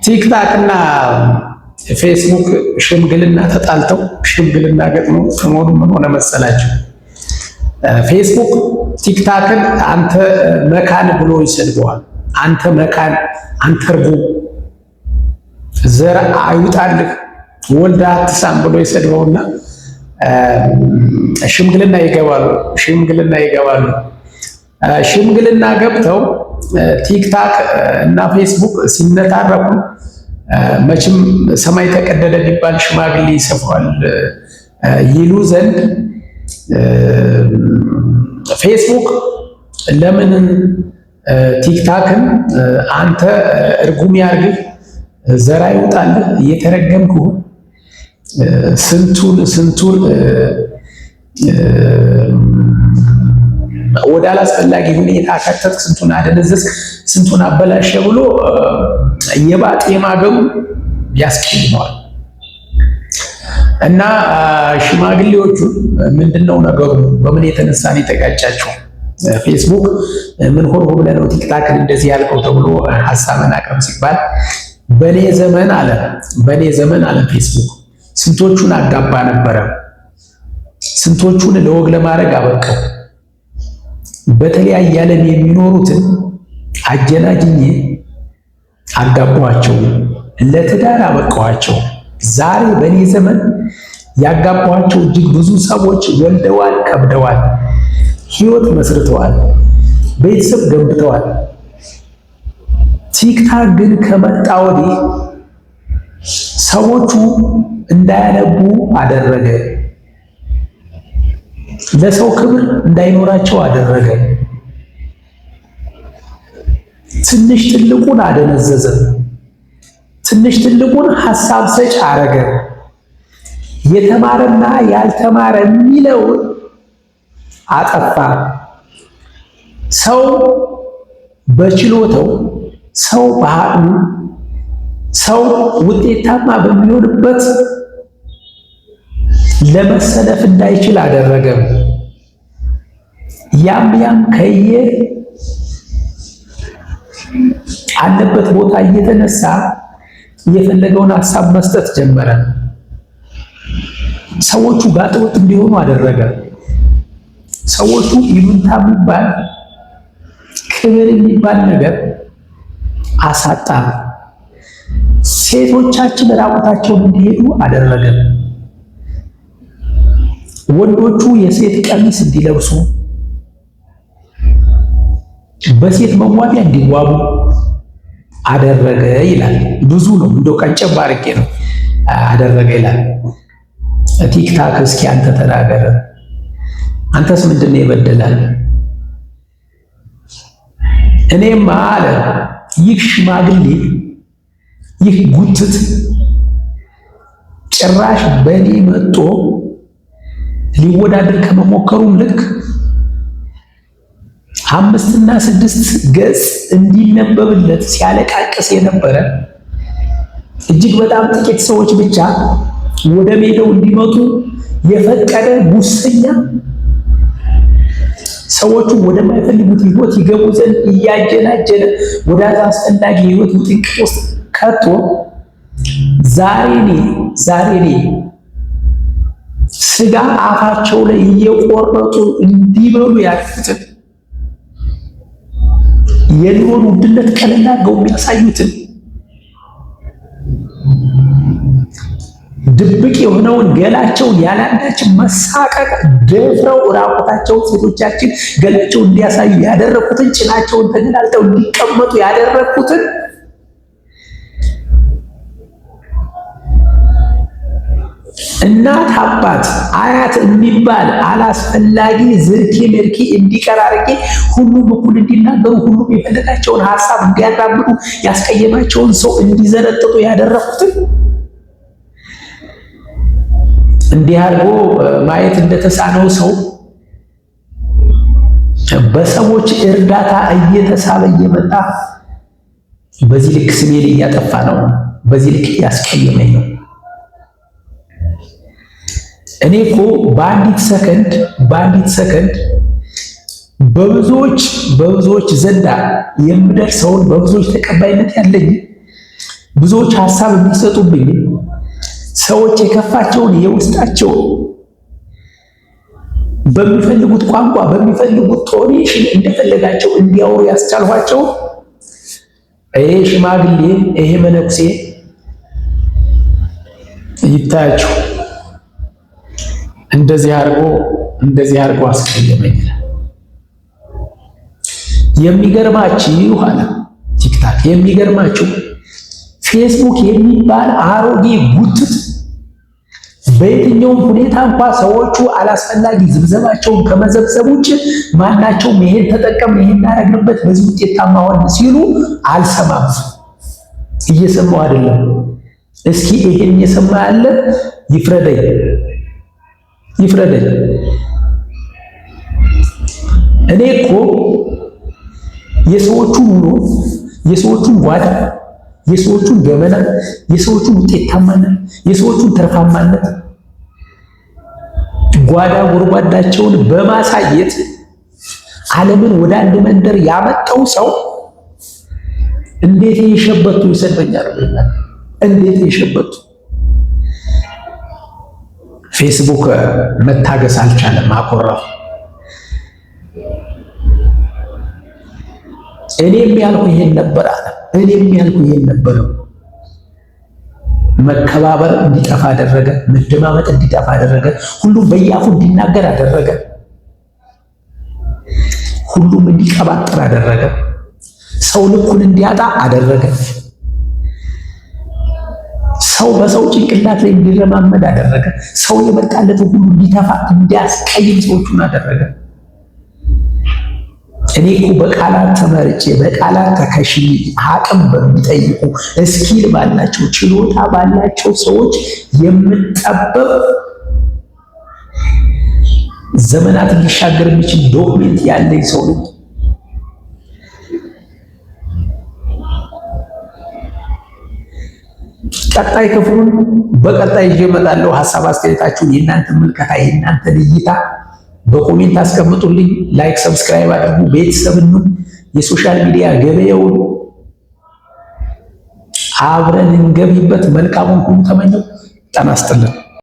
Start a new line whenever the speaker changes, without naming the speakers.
ቲክታክ እና ፌስቡክ ሽምግልና ተጣልተው ሽምግልና ገጥሞ ሰሞኑን ምን ሆነ መሰላችሁ? ፌስቡክ ቲክታክን አንተ መካን ብሎ ይሰድበዋል። አንተ መካን፣ አንተ እርጉም፣ ዘር አይውጣልህ፣ ወልዳ አትሳም ብሎ ይሰድበውና ሽምግልና ይገባሉ። ሽምግልና ገብተው ቲክታክ እና ፌስቡክ ሲነታረኩ መቼም ሰማይ ተቀደደ ቢባል ሽማግሌ ይሰፋዋል ይሉ ዘንድ ፌስቡክ ለምን ቲክታክን አንተ እርጉም ያርግህ፣ ዘራ ይውጣልህ፣ እየተረገምኩ ስንቱን ወደ አላስፈላጊ ሁኔታ ከተት፣ ስንቱን አደነዘዝ፣ ስንቱን አበላሸ ብሎ የባጤ ማገሩ ያስቀይመዋል። እና ሽማግሌዎቹ ምንድነው ነገሩ? በምን የተነሳ ነው የተጋጫቸው? ፌስቡክ ምን ሆኖ ብለህ ነው ቲክታክን እንደዚህ ያልከው ተብሎ ሐሳብን አቅርብ ሲባል በኔ ዘመን አለ ፌስቡክ ስንቶቹን አጋባ ነበረ፣ ስንቶቹን ለወግ ለማድረግ አበቃው። በተለያየ ዓለም የሚኖሩትን አጀናጅኜ አጋባኋቸው፣ ለትዳር አበቃኋቸው። ዛሬ በኔ ዘመን ያጋባኋቸው እጅግ ብዙ ሰዎች ወልደዋል፣ ከብደዋል፣ ሕይወት መስርተዋል፣ ቤተሰብ ገንብተዋል። ቲክታክ ግን ከመጣ ወዲህ ሰዎቹ እንዳያነቡ አደረገ፣ ለሰው ክብር እንዳይኖራቸው አደረገ፣ ትንሽ ትልቁን አደነዘዘ፣ ትንሽ ትልቁን ሐሳብ ሰጭ አረገ። የተማረና ያልተማረ የሚለውን አጠፋ። ሰው በችሎታው፣ ሰው በአቅሙ፣ ሰው ውጤታማ በሚሆንበት ለመሰለፍ እንዳይችል አደረገ። ያም ከየ አለበት ቦታ እየተነሳ የፈለገውን ሐሳብ መስጠት ጀመረ። ሰዎቹ ጋጠወጥ እንዲሆኑ አደረገ። ሰዎቹ ይሉንታ የሚባል ክብር የሚባል ነገር አሳጣ። ሴቶቻችን ራቁታቸውን እንዲሄዱ አደረገ። ወንዶቹ የሴት ቀሚስ እንዲለብሱ፣ በሴት መዋቢያ እንዲዋቡ አደረገ ይላል። ብዙ ነው፣ እንደው ቀንጨብ አድርጌ ነው አደረገ ይላል። ቲክታክ እስኪ አንተ ተናገረ። አንተስ ምንድን ነው የበደላል? እኔማ አለ ይህ ሽማግሌ፣ ይህ ጉትት ጭራሽ በእኔ መጥቶ ሊወዳደር ከመሞከሩም ልክ 5 እና 6 ገጽ እንዲነበብለት ሲያለቃቅስ የነበረ እጅግ በጣም ጥቂት ሰዎች ብቻ ወደ ሜዳው እንዲመጡ የፈቀደ ሙሰኛ፣ ሰዎቹ ወደማይፈልጉት ሕይወት ይገቡ ዘንድ እያጀናጀነ ወደ አስፈላጊ ሕይወት ውጥንቅጥ ውስጥ ከቶ ዛሬ እኔ ስጋ አፋቸው ላይ እየቆረጡ እንዲበሉ ያሉትን የኑሮን ውድነት ቀለል አድርገው የሚያሳዩትን ድብቅ የሆነውን ገላቸውን ያላንዳች መሳቀቅ ደፍረው ራቁታቸውን ሴቶቻችን ገላቸውን እንዲያሳዩ ያደረኩትን፣ ጭናቸውን ተገላልጠው እንዲቀመጡ ያደረኩትን እናት አባት አያት የሚባል አላስፈላጊ ዝርኪ ምርኪ እንዲቀር አድርጌ ሁሉም እኩል እንዲናገሩ፣ ሁሉም የፈለጋቸውን ሐሳብ እንዲያራምዱ፣ ያስቀየማቸውን ሰው እንዲዘረጥጡ ያደረኩትን እንዲህ አድርጎ ማየት እንደተሳነው ሰው በሰዎች እርዳታ እየተሳበ እየመጣ በዚህ ልክ ስሜን እያጠፋ ነው፣ በዚህ ልክ እያስቀየመኝ ነው። እኔ እኮ በአንዲት ሰከንድ በብዙዎች ዘንዳ የምደርሰውን፣ በብዙዎች ተቀባይነት ያለኝ፣ ብዙዎች ሐሳብ የሚሰጡብኝ ሰዎች የከፋቸውን የውስጣቸውን በሚፈልጉት ቋንቋ በሚፈልጉት ቶኔሽን እንደፈለጋቸው እንዲያወሩ ያስቻልኋቸው ይሄ ሽማግሌ ይሄ መነኩሴ ይታያችሁ እንደዚህ አድርጎ አስቀየመኝ። የሚገርማችሁ አለ ቲክታክ የሚገርማችሁ ፌስቡክ የሚባል አሮጌ ጉትት በየትኛውም ሁኔታ እንኳን ሰዎቹ አላስፈላጊ ዝብዘባቸውን ከመዘብዘብ ውጭ ማናቸውም ይሄን ተጠቀምን ይሄን እናደርግበት በዚህ ውጤታማ ሆነ ሲሉ አልሰማም። እየሰማው አይደለም። እስኪ ይሄን የሰማ ያለ ይፍረደኝ። እኔ እኮ የሰዎቹን ውሎ የሰዎቹን ጓዳ የሰዎቹን ገመና የሰዎቹን ውጤታማነት የሰዎቹን ተርፋማነት ጓዳ ጎርጓዳቸውን በማሳየት ዓለምን ወደ አንድ መንደር ያመጣው ሰው እንዴት የሸበቱ ይሰድበኛል? እንዴት የሸበቱ ፌስቡክ መታገስ አልቻለም፣ አኮራው። እኔም ያልኩ ይሄን ነበር አለ። እኔም ያልኩ ይሄን ነበር። መከባበር እንዲጠፋ አደረገ። መደማመጥ እንዲጠፋ አደረገ። ሁሉም በየአፉ እንዲናገር አደረገ። ሁሉም እንዲቀባጥር አደረገ። ሰው ልኩን እንዲያጣ አደረገ። ሰው በሰው ጭንቅላት ላይ እንዲረማመድ አደረገ። ሰው የመጣለት ሁሉ እንዲተፋ እንዲያስቀይም ሰዎቹን አደረገ። እኔ እኮ በቃላት ተመርጬ በቃላት ተከሽኝ አቅም በሚጠይቁ እስኪል ባላቸው ችሎታ ባላቸው ሰዎች የምጠበብ ዘመናት ሊሻገር የሚችል ዶክሜንት ያለኝ ሰው ነው። ቀጣይ ክፍሉን በቀጣይ ይዤ እመጣለሁ። ሐሳብ አስተያየታችሁን፣ የእናንተ ምልከታ፣ የእናንተ እይታ በኮሜንት አስቀምጡልኝ። ላይክ ሰብስክራይብ አድርጉ። ቤተሰብኑ የሶሻል ሚዲያ ገበያውን አብረን እንገቢበት። መልካሙን ሁሉ ተመኘው። ጤና ይስጥልን።